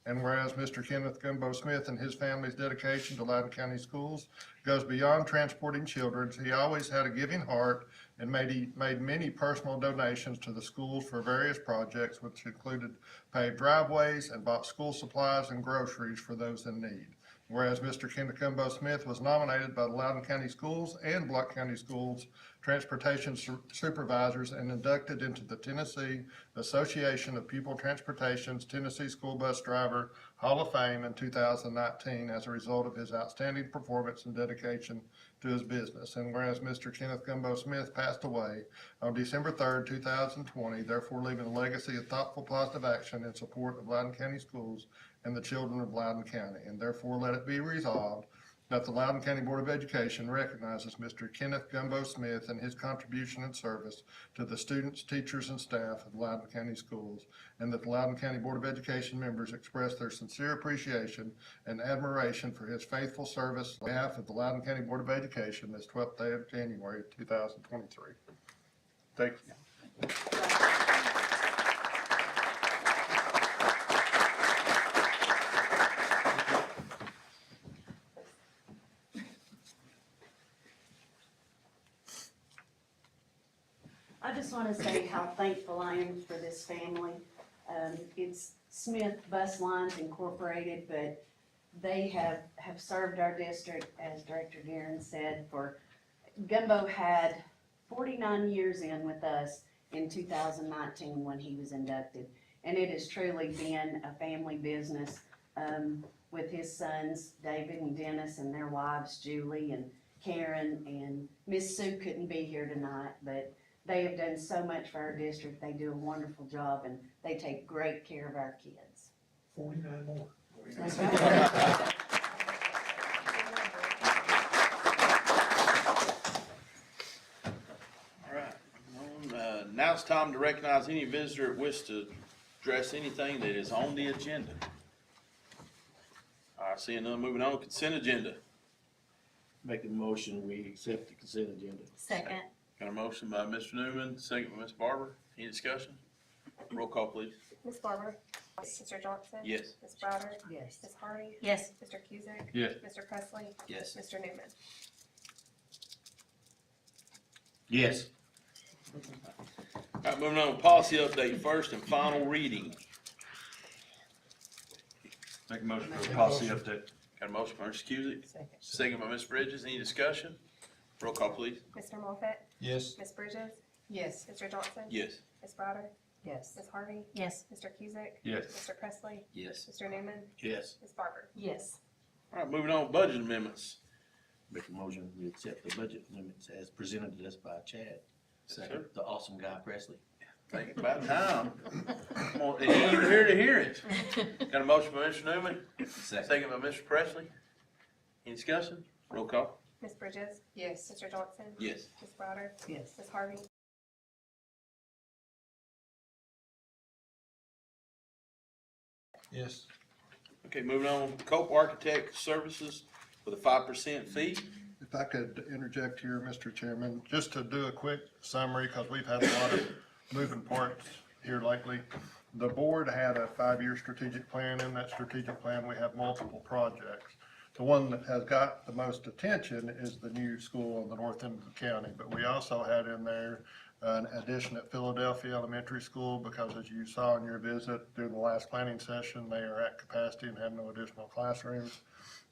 And whereas Mr. Kenneth Gumbo Smith and his family's dedication to Loudon County Schools goes beyond transporting children, he always had a giving heart and made many personal donations to the schools for various projects, which included paved driveways and bought school supplies and groceries for those in need. Whereas Mr. Kenneth Gumbo Smith was nominated by the Loudon County Schools and Block County Schools Transportation Supervisors and inducted into the Tennessee Association of Pupil Transportation's Tennessee School Bus Driver Hall of Fame in 2019 as a result of his outstanding performance and dedication to his business. And whereas Mr. Kenneth Gumbo Smith passed away on December 3rd, 2020, therefore leaving a legacy of thoughtful, positive action in support of Loudon County schools and the children of Loudon County. And therefore let it be resolved that the Loudon County Board of Education recognizes Mr. Kenneth Gumbo Smith and his contribution and service to the students, teachers, and staff of Loudon County Schools, and that the Loudon County Board of Education members express their sincere appreciation and admiration for his faithful service on behalf of the Loudon County Board of Education this 12th day of January 2023. Thank you. I just want to say how thankful I am for this family. It's Smith Bus Lines Incorporated, but they have served our district, as Director Guerin said, Gumbo had 49 years in with us in 2019 when he was inducted. And it has truly been a family business with his sons, David and Dennis, and their wives, Julie and Karen, and Miss Sue couldn't be here tonight, but they have done so much for our district. They do a wonderful job, and they take great care of our kids. 49 more. That's right. All right. Now it's time to recognize any visitor that wishes to address anything that is on the agenda. All right, seeing none, moving on, consent agenda. Make a motion, we accept the consent agenda. Second. Got a motion by Mr. Newman, second by Ms. Barber. Any discussion? Roll call, please. Ms. Barber? Mr. Johnson? Yes. Ms. Browder? Yes. Ms. Hardy? Yes. Mr. Cusick? Yes. Mr. Presley? Yes. Mr. Newman? Yes. All right, moving on, policy update, first and final reading. Make a motion for a policy update. Got a motion by Mr. Cusick, second by Ms. Bridges. Any discussion? Roll call, please. Mr. Moffett? Yes. Ms. Bridges? Yes. Mr. Johnson? Yes. Ms. Browder? Yes. Ms. Hardy? Yes. Mr. Cusick? Yes. Mr. Presley? Yes. Mr. Newman? Yes. Ms. Barber? Yes. All right, moving on, budget amendments. Make a motion, we accept the budget limits as presented to us by Chad. Sir. The awesome guy Presley. Think it's about time. Come on, he ain't even here to hear it. Got a motion by Mr. Newman, second by Mr. Presley. Any discussion? Roll call. Ms. Bridges? Yes. Mr. Johnson? Yes. Ms. Browder? Yes. Ms. Hardy? Yes. Okay, moving on, Cope Architect Services with a 5% fee. If I could interject here, Mr. Chairman, just to do a quick summary, because we've had a lot of moving parts here lately. The board had a 5-year strategic plan. In that strategic plan, we have multiple projects. The one that has got the most attention is the new school on the north end of the county, but we also had in there an addition at Philadelphia Elementary School, because as you saw in your visit during the last planning session, they are at capacity and have no additional classrooms.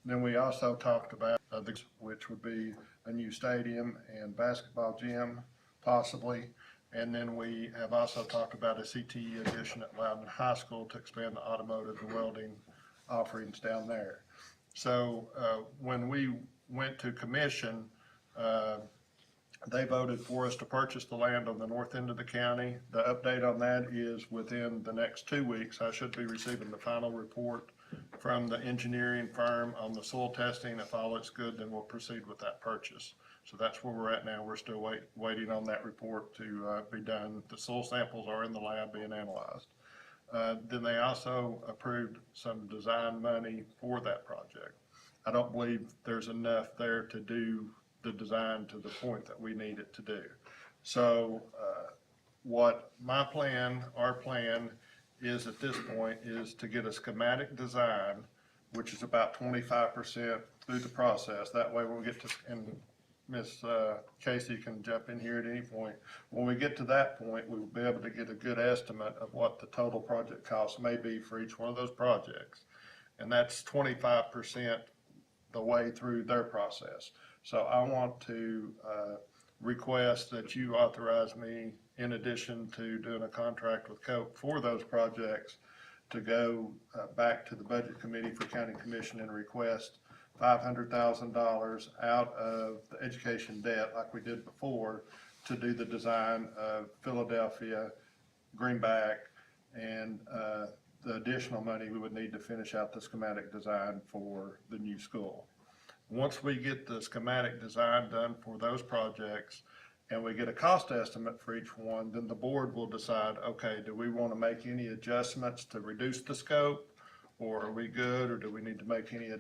Then we also talked about which would be a new stadium and basketball gym, possibly. And then we have also talked about a CTE addition at Loudon High School to expand the automotive and welding offerings down there. So when we went to commission, they voted for us to purchase the land on the north end of the county. The update on that is within the next 2 weeks, I should be receiving the final report from the engineering firm on the soil testing. If all looks good, then we'll proceed with that purchase. So that's where we're at now. We're still waiting on that report to be done. The soil samples are in the lab being analyzed. Then they also approved some design money for that project. I don't believe there's enough there to do the design to the point that we need it to do. So what our plan is at this point is to get a schematic design, which is about 25% through the process. That way when we get to, and Ms. Casey can jump in here at any point. When we get to that point, we will be able to get a good estimate of what the total project cost may be for each one of those projects. And that's 25% the way through their process. So I want to request that you authorize me, in addition to doing a contract with Coke for those projects, to go back to the Budget Committee for County Commission and request $500,000 out of the education debt like we did before to do the design of Philadelphia, Greenback, and the additional money we would need to finish out the schematic design for the new school. Once we get the schematic design done for those projects and we get a cost estimate for each one, then the board will decide, okay, do we want to make any adjustments to reduce the scope? Or are we good, or do we need to make any additional